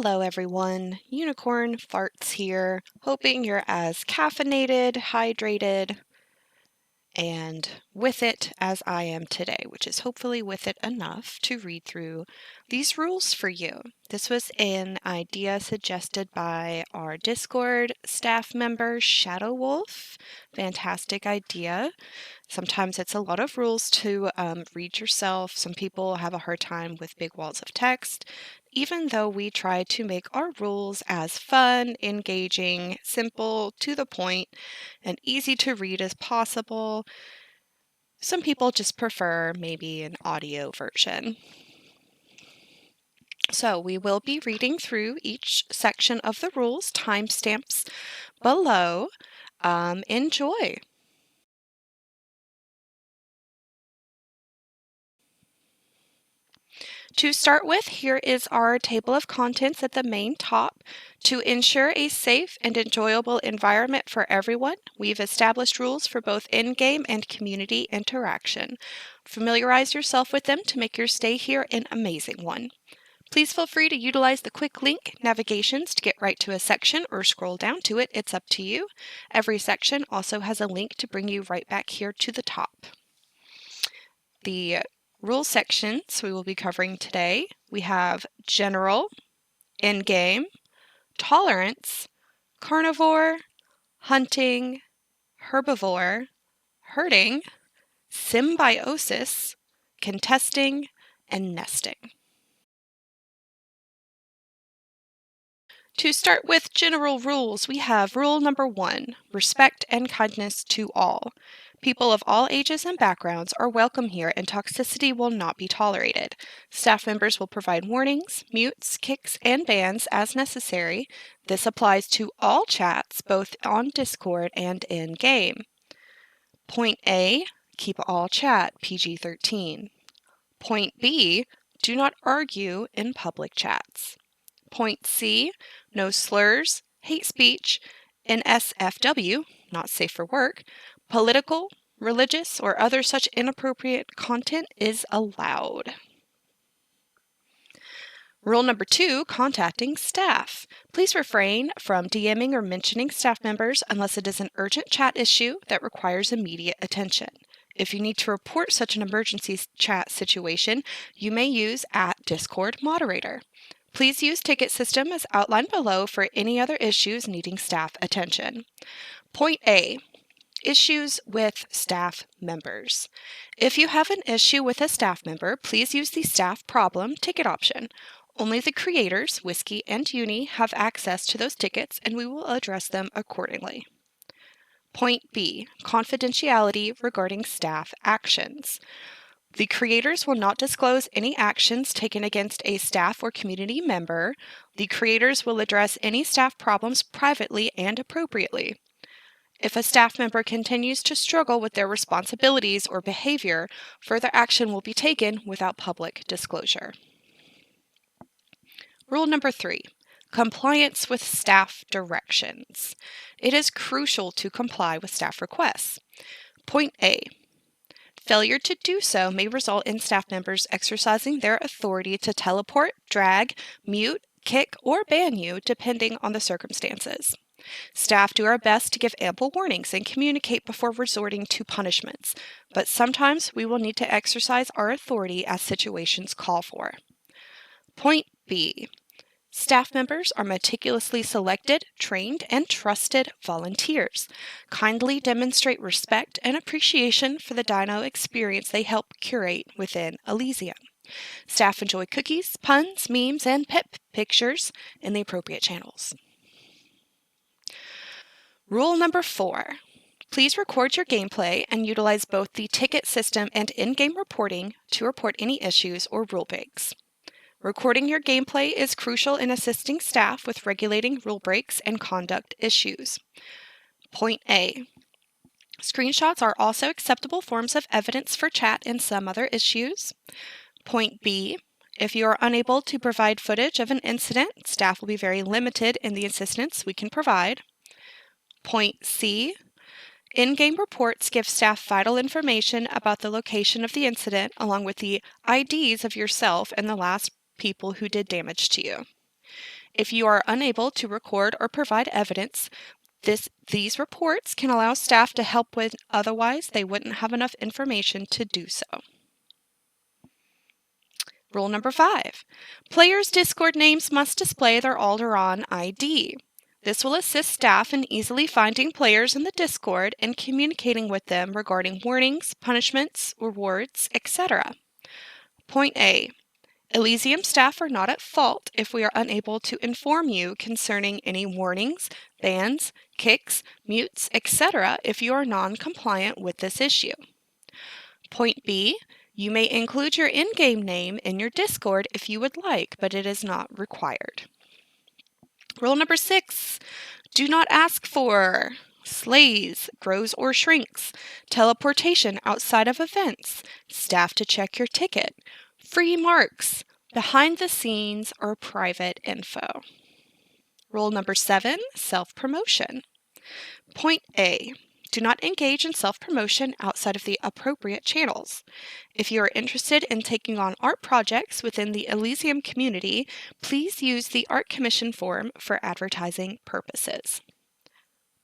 Hello everyone, Unicorn Farts here, hoping you're as caffeinated, hydrated, and with it as I am today, which is hopefully with it enough to read through these rules for you. This was an idea suggested by our Discord staff member, Shadow Wolf. Fantastic idea. Sometimes it's a lot of rules to read yourself. Some people have a hard time with big walls of text. Even though we try to make our rules as fun, engaging, simple, to the point, and easy to read as possible, some people just prefer maybe an audio version. So we will be reading through each section of the rules, timestamps below. Enjoy. To start with, here is our table of contents at the main top. To ensure a safe and enjoyable environment for everyone, we've established rules for both in-game and community interaction. Familiarize yourself with them to make your stay here an amazing one. Please feel free to utilize the quick link navigations to get right to a section or scroll down to it. It's up to you. Every section also has a link to bring you right back here to the top. The rule sections we will be covering today, we have general, in-game, tolerance, carnivore, hunting, herbivore, herding, symbiosis, contesting, and nesting. To start with general rules, we have rule number 1, respect and kindness to all. People of all ages and backgrounds are welcome here and toxicity will not be tolerated. Staff members will provide warnings, mutes, kicks, and bans as necessary. This applies to all chats, both on Discord and in-game. Point A, keep all chat PG-13. Point B, do not argue in public chats. Point C, no slurs, hate speech, NSFW, not safe for work, political, religious, or other such inappropriate content is allowed. Rule number 2, contacting staff. Please refrain from DMing or mentioning staff members unless it is an urgent chat issue that requires immediate attention. If you need to report such an emergency chat situation, you may use @Discord moderator. Please use ticket system as outlined below for any other issues needing staff attention. Point A, issues with staff members. If you have an issue with a staff member, please use the staff problem ticket option. Only the creators, Whiskey and Uni, have access to those tickets and we will address them accordingly. Point B, confidentiality regarding staff actions. The creators will not disclose any actions taken against a staff or community member. The creators will address any staff problems privately and appropriately. If a staff member continues to struggle with their responsibilities or behavior, further action will be taken without public disclosure. Rule number 3, compliance with staff directions. It is crucial to comply with staff requests. Point A, failure to do so may result in staff members exercising their authority to teleport, drag, mute, kick, or ban you depending on the circumstances. Staff do our best to give ample warnings and communicate before resorting to punishments, but sometimes we will need to exercise our authority as situations call for. Point B, staff members are meticulously selected, trained, and trusted volunteers. Kindly demonstrate respect and appreciation for the dino experience they help curate within Elysium. Staff enjoy cookies, puns, memes, and pet pictures in the appropriate channels. Rule number 4, please record your gameplay and utilize both the ticket system and in-game reporting to report any issues or rule breaks. Recording your gameplay is crucial in assisting staff with regulating rule breaks and conduct issues. Point A, screenshots are also acceptable forms of evidence for chat and some other issues. Point B, if you are unable to provide footage of an incident, staff will be very limited in the assistance we can provide. Point C, in-game reports give staff vital information about the location of the incident along with the IDs of yourself and the last people who did damage to you. If you are unable to record or provide evidence, these reports can allow staff to help when otherwise they wouldn't have enough information to do so. Rule number 5. Players' Discord names must display their Alderon ID. This will assist staff in easily finding players in the Discord and communicating with them regarding warnings, punishments, rewards, etc. Point A. Elysium staff are not at fault if we are unable to inform you concerning any warnings, bans, kicks, mutes, etc. if you are non-compliant with this issue. Point B. You may include your in-game name in your Discord if you would like, but it is not required. Rule number 6. Do not ask for slays, grows or shrinks, teleportation outside of events, staff to check your ticket, free marks, behind the scenes, or private info. Rule number 7. Self-promotion. Point A. Do not engage in self-promotion outside of the appropriate channels. If you are interested in taking on art projects within the Elysium community, please use the art commission form for advertising purposes.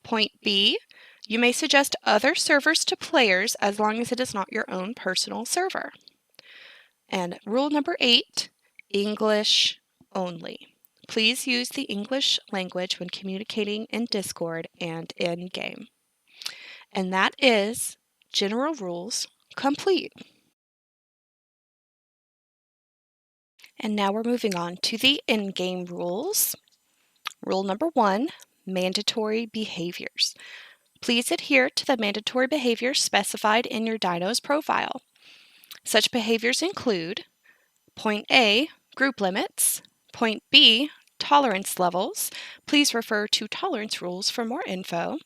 Point B. You may suggest other servers to players as long as it is not your own personal server. And rule number 8. English only. Please use the English language when communicating in Discord and in-game. And that is General Rules complete. And now we're moving on to the in-game rules. Rule number 1, mandatory behaviors. Please adhere to the mandatory behaviors specified in your dino's profile. Such behaviors include Point A, group limits. Point B, tolerance levels. Please refer to tolerance rules for more info.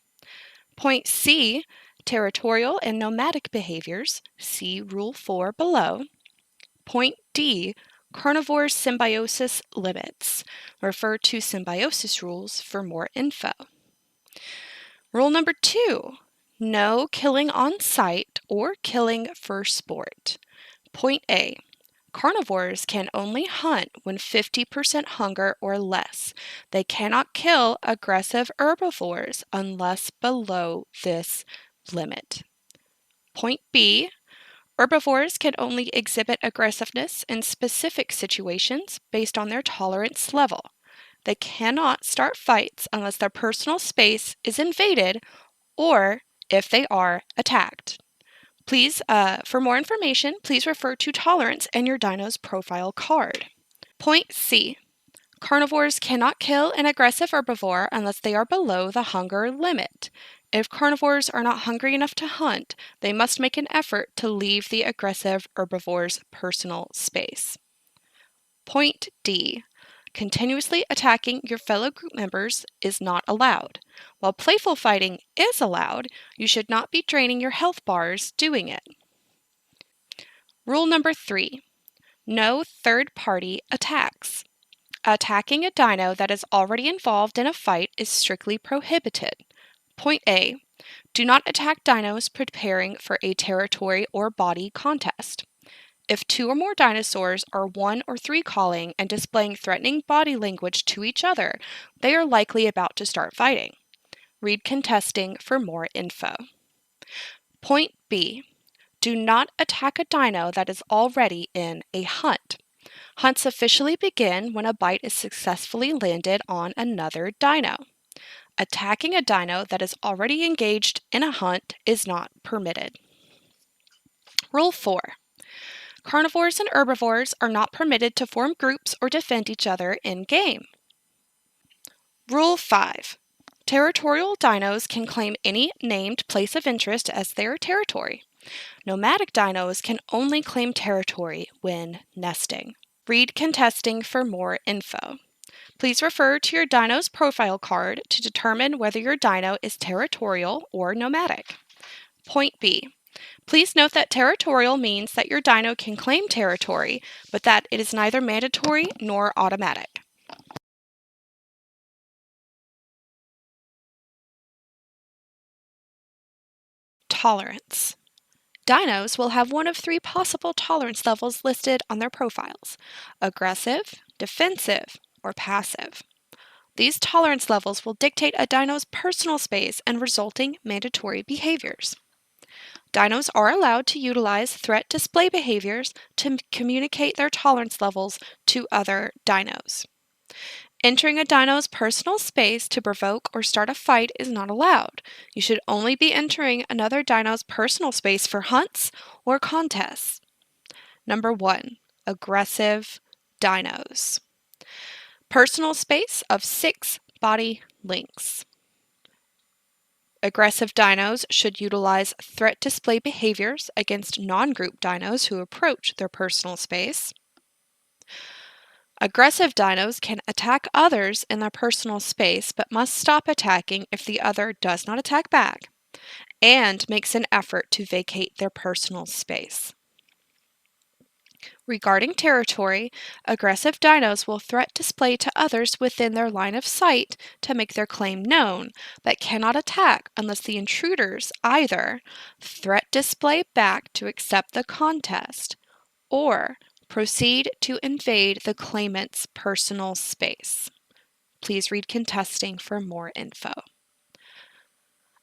Point C, territorial and nomadic behaviors. See Rule 4 below. Point D, Carnivore Symbiosis limits. Refer to symbiosis rules for more info. Rule number 2, no killing on site or killing for sport. Point A, carnivores can only hunt when 50% hunger or less. They cannot kill aggressive herbivores unless below this limit. Point B, herbivores can only exhibit aggressiveness in specific situations based on their tolerance level. They cannot start fights unless their personal space is invaded or if they are attacked. Please, for more information, please refer to tolerance and your dino's profile card. Point C. Carnivores cannot kill an aggressive herbivore unless they are below the hunger limit. If carnivores are not hungry enough to hunt, they must make an effort to leave the aggressive herbivore's personal space. Point D. Continuously attacking your fellow group members is not allowed. While playful fighting is allowed, you should not be draining your health bars doing it. Rule number 3. No third-party attacks. Attacking a dino that is already involved in a fight is strictly prohibited. Point A. Do not attack dinos preparing for a territory or body contest. If 2 or more dinosaurs are 1 or 3 calling and displaying threatening body language to each other, they are likely about to start fighting. Read contesting for more info. Point B. Do not attack a dino that is already in a hunt. Hunts officially begin when a bite is successfully landed on another dino. Attacking a dino that is already engaged in a hunt is not permitted. Rule 4. Carnivores and herbivores are not permitted to form groups or defend each other in-game. Rule 5. Territorial dinos can claim any named place of interest as their territory. Nomadic dinos can only claim territory when nesting. Read contesting for more info. Please refer to your dino's profile card to determine whether your dino is territorial or nomadic. Point B. Please note that territorial means that your dino can claim territory, but that it is neither mandatory nor automatic. Tolerance. Dinos will have one of 3 possible tolerance levels listed on their profiles: aggressive, defensive, or passive. These tolerance levels will dictate a dino's personal space and resulting mandatory behaviors. Dinos are allowed to utilize threat display behaviors to communicate their tolerance levels to other dinos. Entering a dino's personal space to provoke or start a fight is not allowed. You should only be entering another dino's personal space for hunts or contests. Number 1. Aggressive dinos. Personal space of 6 body lengths. Aggressive dinos should utilize threat display behaviors against non-group dinos who approach their personal space. Aggressive dinos can attack others in their personal space but must stop attacking if the other does not attack back and makes an effort to vacate their personal space. Regarding territory, aggressive dinos will threat display to others within their line of sight to make their claim known, but cannot attack unless the intruders either threat display back to accept the contest or proceed to invade the claimant's personal space. Please read contesting for more info.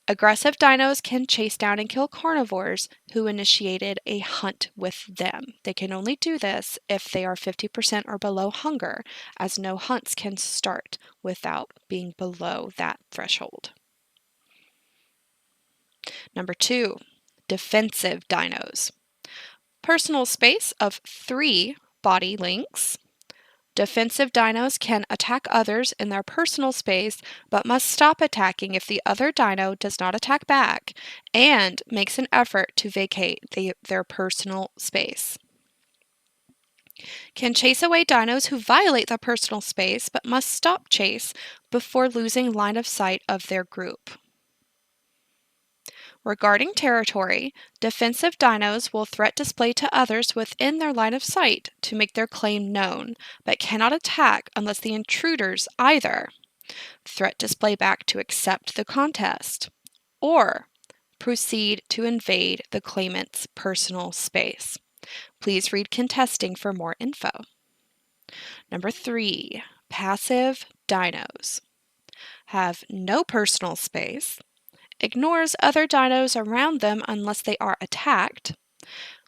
Aggressive dinos can chase down and kill carnivores who initiated a hunt with them. They can only do this if they are 50% or below hunger, as no hunts can start without being below that threshold. Number 2, defensive dinos. Personal space of 3 body lengths. Defensive dinos can attack others in their personal space, but must stop attacking if the other dino does not attack back and makes an effort to vacate their personal space. Can chase away dinos who violate their personal space, but must stop chase before losing line of sight of their group. Regarding territory, defensive dinos will threat display to others within their line of sight to make their claim known, but cannot attack unless the intruders either threat display back to accept the contest or proceed to invade the claimant's personal space. Please read contesting for more info. Number 3, passive dinos. Have no personal space, ignores other dinos around them unless they are attacked,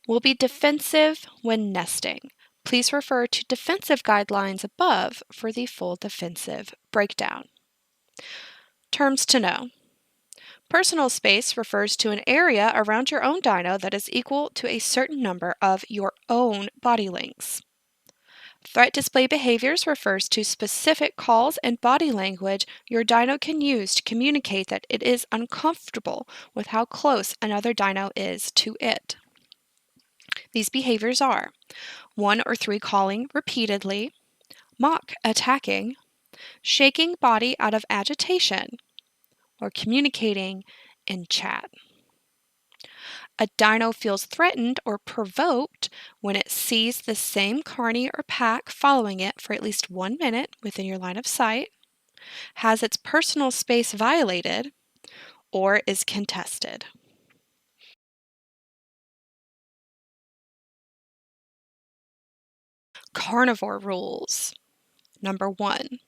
will be defensive when nesting. Please refer to defensive guidelines above for the full defensive breakdown. Terms to know. Personal space refers to an area around your own dino that is equal to a certain number of your own body lengths. Threat display behaviors refers to specific calls and body language your dino can use to communicate that it is uncomfortable with how close another dino is to it. These behaviors are 1 or 3 calling repeatedly, mock attacking, shaking body out of agitation, or communicating in chat. A dino feels threatened or provoked when it sees the same carny or pack following it for at least 1 minute within your line of sight, has its personal space violated, or is contested. Carnivore rules. Number 1.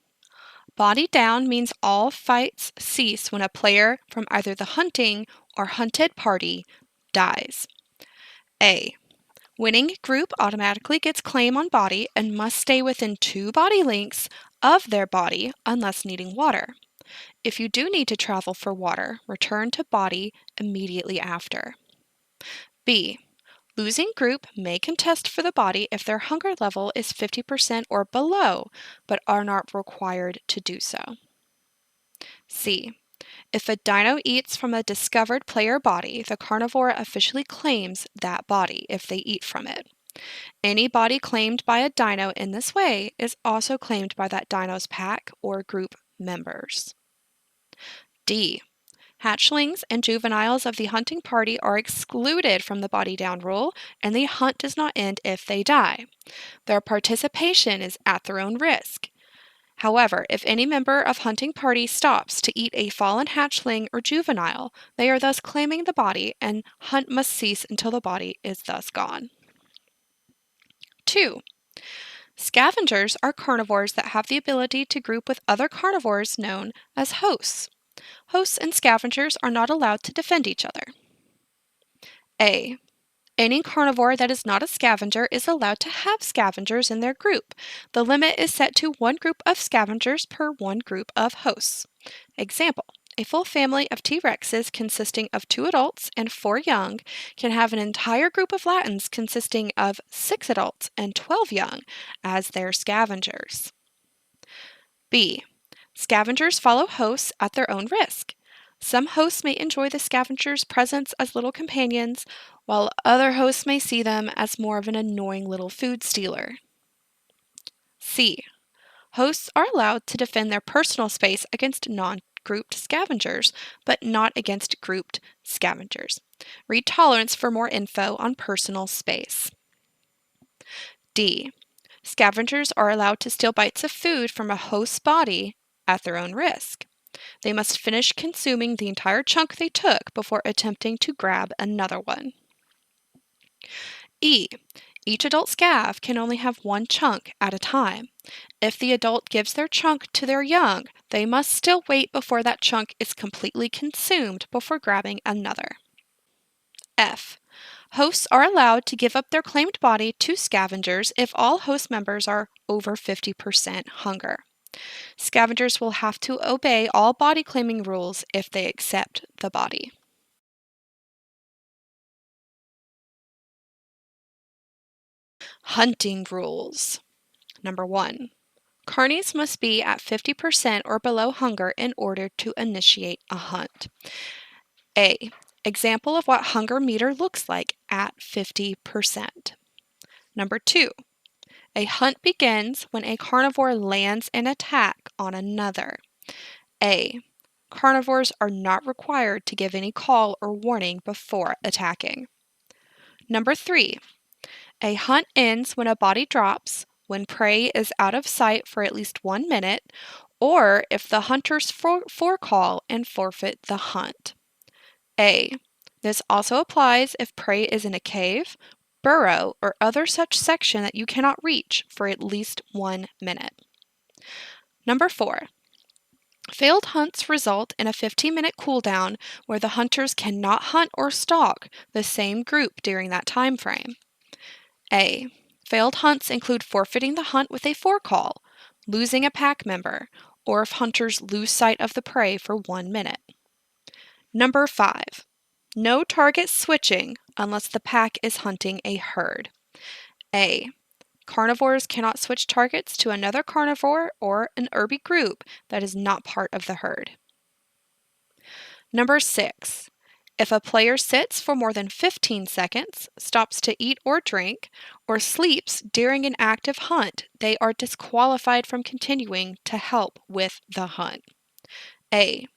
Body down means all fights cease when a player from either the hunting or hunted party dies. A. Winning group automatically gets claim on body and must stay within 2 body lengths of their body unless needing water. If you do need to travel for water, return to body immediately after. B. Losing group may contest for the body if their hunger level is 50% or below, but are not required to do so. C. If a dino eats from a discovered player body, the carnivore officially claims that body if they eat from it. Any body claimed by a dino in this way is also claimed by that dino's pack or group members. D. Hatchlings and juveniles of the hunting party are excluded from the body down rule, and the hunt does not end if they die. Their participation is at their own risk. However, if any member of hunting party stops to eat a fallen hatchling or juvenile, they are thus claiming the body, and hunt must cease until the body is thus gone. 2. Scavengers are carnivores that have the ability to group with other carnivores known as hosts. Hosts and scavengers are not allowed to defend each other. A. Any carnivore that is not a scavenger is allowed to have scavengers in their group. The limit is set to one group of scavengers per one group of hosts. Example: a full family of T-Rexes consisting of 2 adults and 4 young can have an entire group of Latins consisting of 6 adults and 12 young as their scavengers. B. Scavengers follow hosts at their own risk. Some hosts may enjoy the scavenger's presence as little companions, while other hosts may see them as more of an annoying little food stealer. C. Hosts are allowed to defend their personal space against non-grouped scavengers, but not against grouped scavengers. Read Tolerance for more info on personal space. D. Scavengers are allowed to steal bites of food from a host's body at their own risk. They must finish consuming the entire chunk they took before attempting to grab another one. E. Each adult scav can only have one chunk at a time. If the adult gives their chunk to their young, they must still wait before that chunk is completely consumed before grabbing another. F. Hosts are allowed to give up their claimed body to scavengers if all host members are over 50% hunger. Scavengers will have to obey all body claiming rules if they accept the body. Hunting rules. Number 1. Carnies must be at 50% or below hunger in order to initiate a hunt. A. Example of what hunger meter looks like at 50%. Number 2. A hunt begins when a carnivore lands an attack on another. A. Carnivores are not required to give any call or warning before attacking. Number 3. A hunt ends when a body drops, when prey is out of sight for at least 1 minute, or if the hunters forecall and forfeit the hunt. A. This also applies if prey is in a cave, burrow, or other such section that you cannot reach for at least 1 minute. Number 4. Failed hunts result in a 15-minute cooldown where the hunters cannot hunt or stalk the same group during that time frame. A. Failed hunts include forfeiting the hunt with a forecall, losing a pack member, or if hunters lose sight of the prey for 1 minute. Number 5. No target switching unless the pack is hunting a herd. A. Carnivores cannot switch targets to another carnivore or an herby group that is not part of the herd. Number 6. If a player sits for more than 15 seconds, stops to eat or drink, or sleeps during an active hunt, they are disqualified from continuing to help with the hunt. A.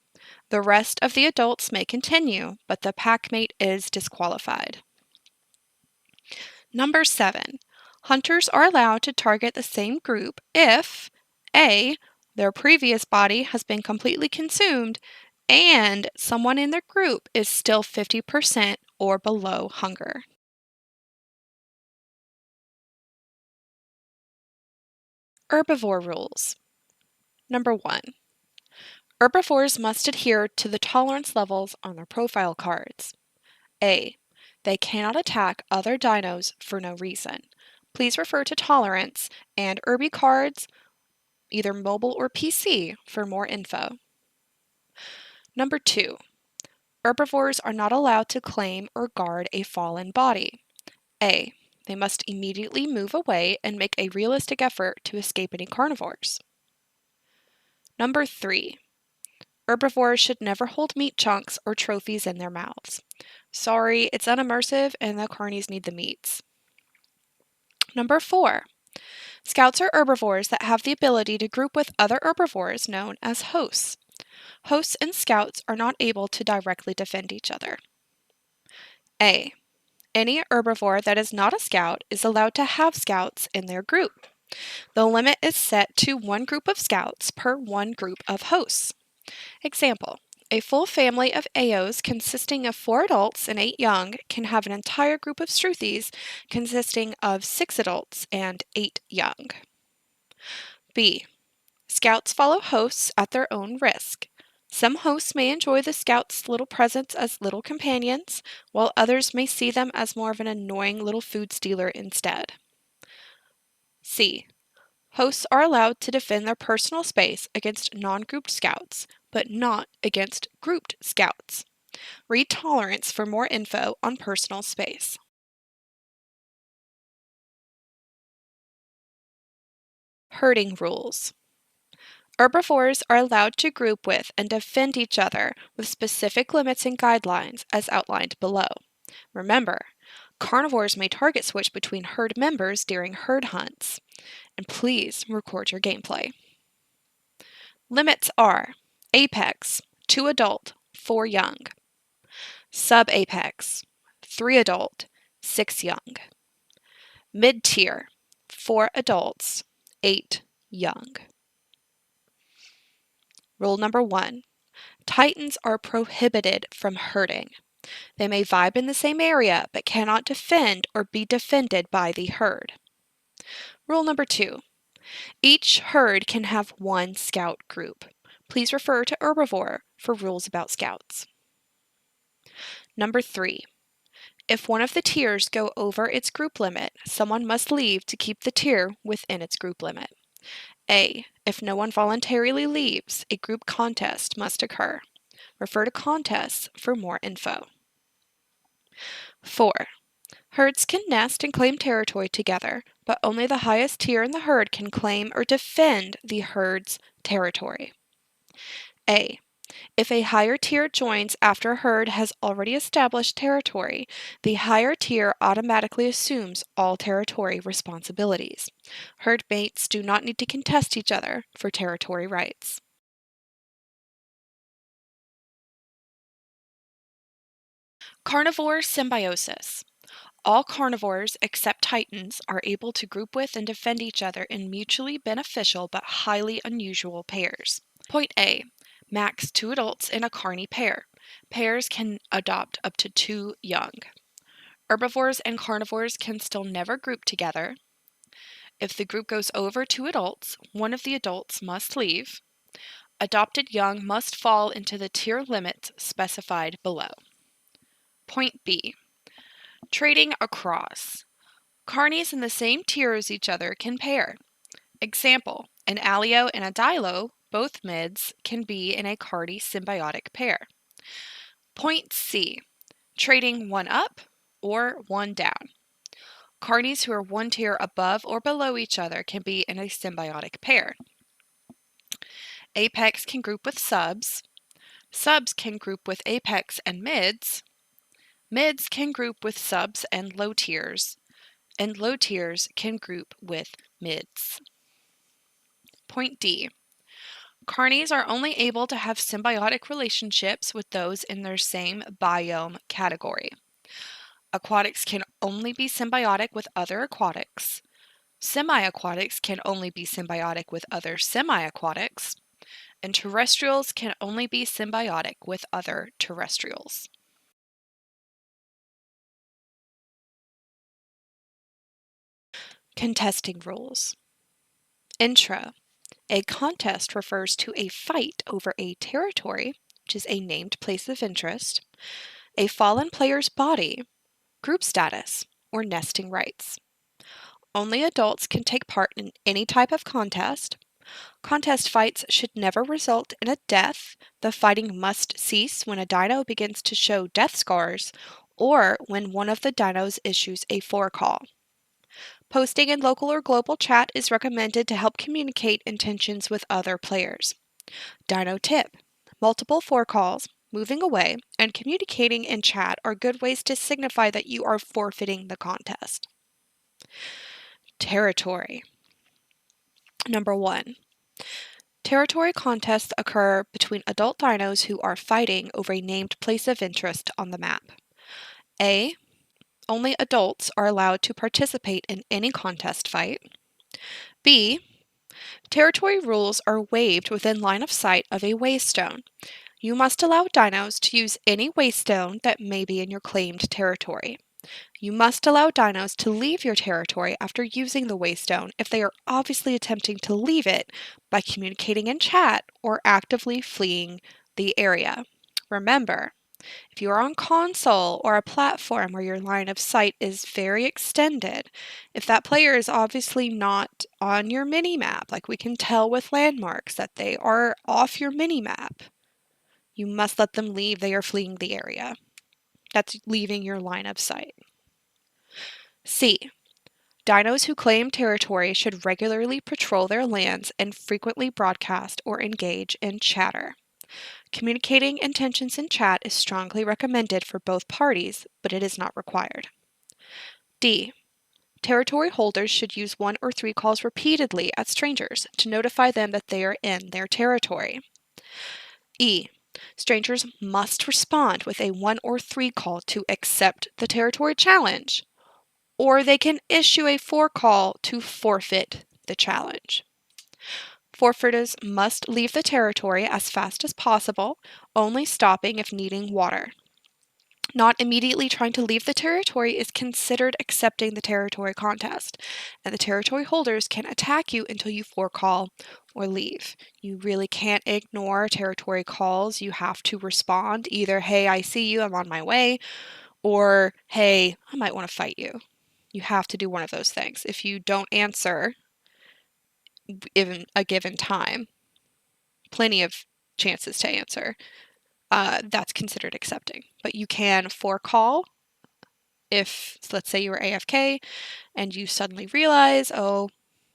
The rest of the adults may continue, but the packmate is disqualified. Number 7. Hunters are allowed to target the same group if A. Their previous body has been completely consumed and someone in their group is still 50% or below hunger. Herbivore rules. Number 1. Herbivores must adhere to the tolerance levels on their profile cards. A. They cannot attack other dinos for no reason. Please refer to Tolerance and Herby cards, either mobile or PC, for more info. Number 2. Herbivores are not allowed to claim or guard a fallen body. A. They must immediately move away and make a realistic effort to escape any carnivores. Number 3. Herbivores should never hold meat chunks or trophies in their mouths. Sorry, it's unimmersive and the carnies need the meats. Number 4. Scouts are herbivores that have the ability to group with other herbivores known as hosts. Hosts and scouts are not able to directly defend each other. A. Any herbivore that is not a scout is allowed to have scouts in their group. The limit is set to one group of scouts per one group of hosts. Example: A full family of AOs consisting of 4 adults and 8 young can have an entire group of Struthies consisting of 6 adults and 8 young. B. Scouts follow hosts at their own risk. Some hosts may enjoy the scouts' little presence as little companions, while others may see them as more of an annoying little food stealer instead. C. Hosts are allowed to defend their personal space against non-grouped scouts, but not against grouped scouts. Read Tolerance for more info on personal space. Herding rules. Herbivores are allowed to group with and defend each other with specific limits and guidelines as outlined below. Remember, carnivores may target switch between herd members during herd hunts. And please record your gameplay. Limits are Apex, 2 adult, 4 young. Sub-Apex, 3 adult, 6 young. Mid-tier, 4 adults, 8 young. Rule number 1. Titans are prohibited from herding. They may vibe in the same area, but cannot defend or be defended by the herd. Rule number 2. Each herd can have 1 scout group. Please refer to Herbivore for rules about scouts. Number 3. If one of the tiers go over its group limit, someone must leave to keep the tier within its group limit. A. If no one voluntarily leaves, a group contest must occur. Refer to contests for more info. 4. Herds can nest and claim territory together, but only the highest tier in the herd can claim or defend the herd's territory. A. If a higher tier joins after a herd has already established territory, the higher tier automatically assumes all territory responsibilities. Herd mates do not need to contest each other for territory rights. Carnivore Symbiosis. All carnivores except titans are able to group with and defend each other in mutually beneficial but highly unusual pairs. Point A. Max 2 adults in a carny pair. Pairs can adopt up to 2 young. Herbivores and carnivores can still never group together. If the group goes over 2 adults, one of the adults must leave. Adopted young must fall into the tier limits specified below. Point B. Trading across. Carnies in the same tier as each other can pair. Example, an Alio and a Dilo, both mids, can be in a carny symbiotic pair. Point C. Trading 1 up or 1 down. Carnies who are 1 tier above or below each other can be in a symbiotic pair. Apex can group with subs. Subs can group with apex and mids. Mids can group with subs and low tiers. And low tiers can group with mids. Point D. Carnies are only able to have symbiotic relationships with those in their same biome category. Aquatics can only be symbiotic with other aquatics. Semi-aquatics can only be symbiotic with other semi-aquatics. And terrestrials can only be symbiotic with other terrestrials. Contesting rules. Intro. A contest refers to a fight over a territory, which is a named place of interest, a fallen player's body, group status, or nesting rights. Only adults can take part in any type of contest. Contest fights should never result in a death. The fighting must cease when a dino begins to show death scars or when one of the dinos issues a forecall. Posting in local or global chat is recommended to help communicate intentions with other players. Dino tip: multiple forecalls, moving away, and communicating in chat are good ways to signify that you are forfeiting the contest. Territory. Number 1. Territory contests occur between adult dinos who are fighting over a named place of interest on the map. A. Only adults are allowed to participate in any contest fight. B. Territory rules are waived within line of sight of a waystone. You must allow dinos to use any waste stone that may be in your claimed territory. You must allow dinos to leave your territory after using the waste stone if they are obviously attempting to leave it by communicating in chat or actively fleeing the area. Remember, if you are on console or a platform where your line of sight is very extended, if that player is obviously not on your mini-map, like we can tell with landmarks that they are off your mini-map, you must let them leave. They are fleeing the area. That's leaving your line of sight. C. Dinos who claim territory should regularly patrol their lands and frequently broadcast or engage in chatter. Communicating intentions in chat is strongly recommended for both parties, but it is not required. D. Territory holders should use 1 or 3 calls repeatedly at strangers to notify them that they are in their territory. E. Strangers must respond with a 1 or 3 call to accept the territory challenge, or they can issue a 4 call to forfeit the challenge. Forfeiters must leave the territory as fast as possible, only stopping if needing water. Not immediately trying to leave the territory is considered accepting the territory contest, and the territory holders can attack you until you 4-call or leave. You really can't ignore territory calls. You have to respond either, hey, I see you, I'm on my way, or hey, I might want to fight you. You have to do one of those things. If you don't answer in a given time, plenty of chances to answer, that's considered accepting. But you can 4-call if, let's say you were AFK and you suddenly realize, oh,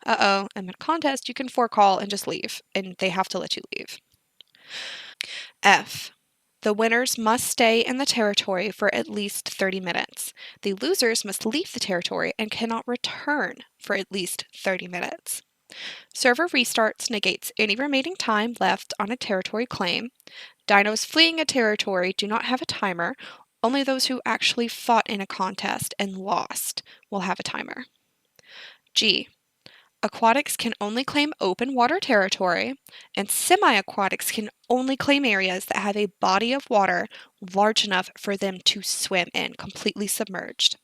I'm in a contest, you can 4-call and just leave, and they have to let you leave. F. The winners must stay in the territory for at least 30 minutes. The losers must leave the territory and cannot return for at least 30 minutes. Server restarts negates any remaining time left on a territory claim. Dinos fleeing a territory do not have a timer. Only those who actually fought in a contest and lost will have a timer. G. Aquatics can only claim open water territory, and semi-aquatics can only claim areas that have a body of water large enough for them to swim in, completely submerged.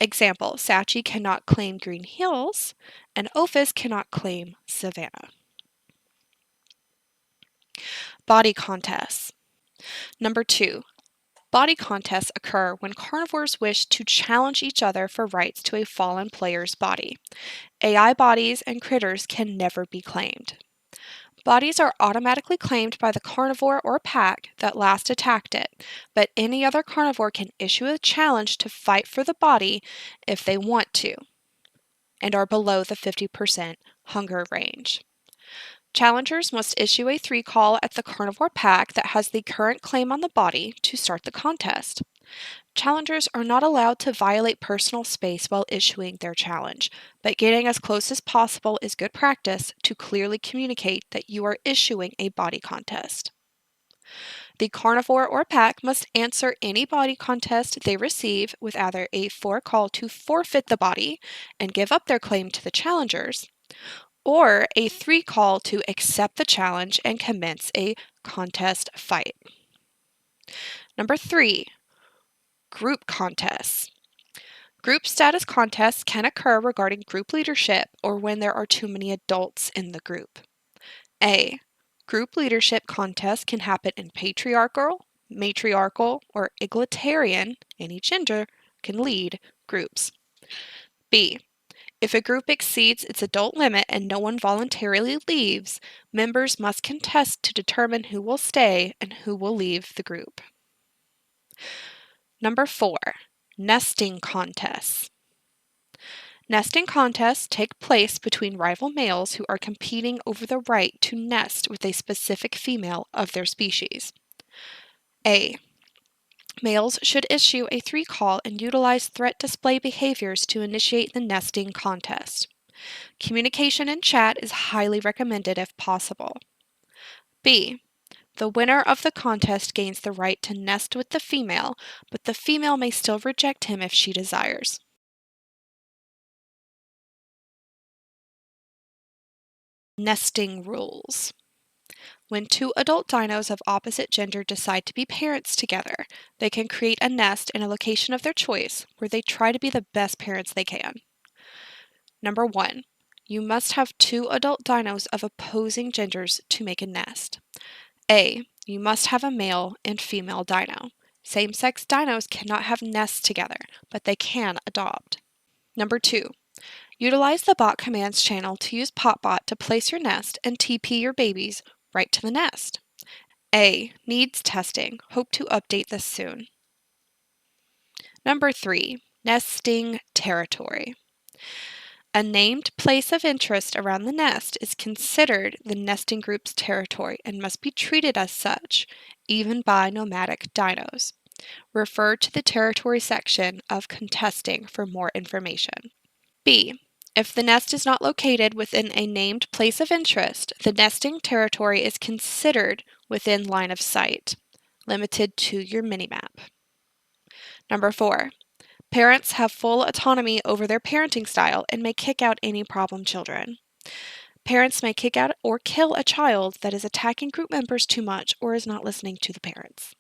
Example, Sachi cannot claim green hills, and Ophis cannot claim savanna. Body contests. Number 2. Body contests occur when carnivores wish to challenge each other for rights to a fallen player's body. AI bodies and critters can never be claimed. Bodies are automatically claimed by the carnivore or pack that last attacked it, but any other carnivore can issue a challenge to fight for the body if they want to, and are below the 50% hunger range. Challengers must issue a 3-call at the carnivore pack that has the current claim on the body to start the contest. Challengers are not allowed to violate personal space while issuing their challenge, but getting as close as possible is good practice to clearly communicate that you are issuing a body contest. The carnivore or pack must answer any body contest they receive with either a 4-call to forfeit the body and give up their claim to the challengers, or a 3-call to accept the challenge and commence a contest fight. Number 3. Group contests. Group status contests can occur regarding group leadership or when there are too many adults in the group. A. Group leadership contests can happen in patriarchal, matriarchal, or egalitarian, any gender can lead, groups. B. If a group exceeds its adult limit and no one voluntarily leaves, members must contest to determine who will stay and who will leave the group. Number 4. Nesting contests. Nesting contests take place between rival males who are competing over the right to nest with a specific female of their species. A. Males should issue a 3-call and utilize threat display behaviors to initiate the nesting contest. Communication in chat is highly recommended if possible. B. The winner of the contest gains the right to nest with the female, but the female may still reject him if she desires. Nesting rules. When two adult dinos of opposite gender decide to be parents together, they can create a nest in a location of their choice where they try to be the best parents they can. Number 1. You must have two adult dinos of opposing genders to make a nest. A. You must have a male and female dino. Same-sex dinos cannot have nests together, but they can adopt. Number 2. Utilize the bot commands channel to use PopBot to place your nest and TP your babies right to the nest. A. Needs testing. Hope to update this soon. Number 3. Nesting territory. A named place of interest around the nest is considered the nesting group's territory and must be treated as such, even by nomadic dinos. Refer to the territory section of contesting for more information. B. If the nest is not located within a named place of interest, the nesting territory is considered within line of sight, limited to your minimap. Number 4. Parents have full autonomy over their parenting style and may kick out any problem children. Parents may kick out or kill a child that is attacking group members too much or is not listening to the parents.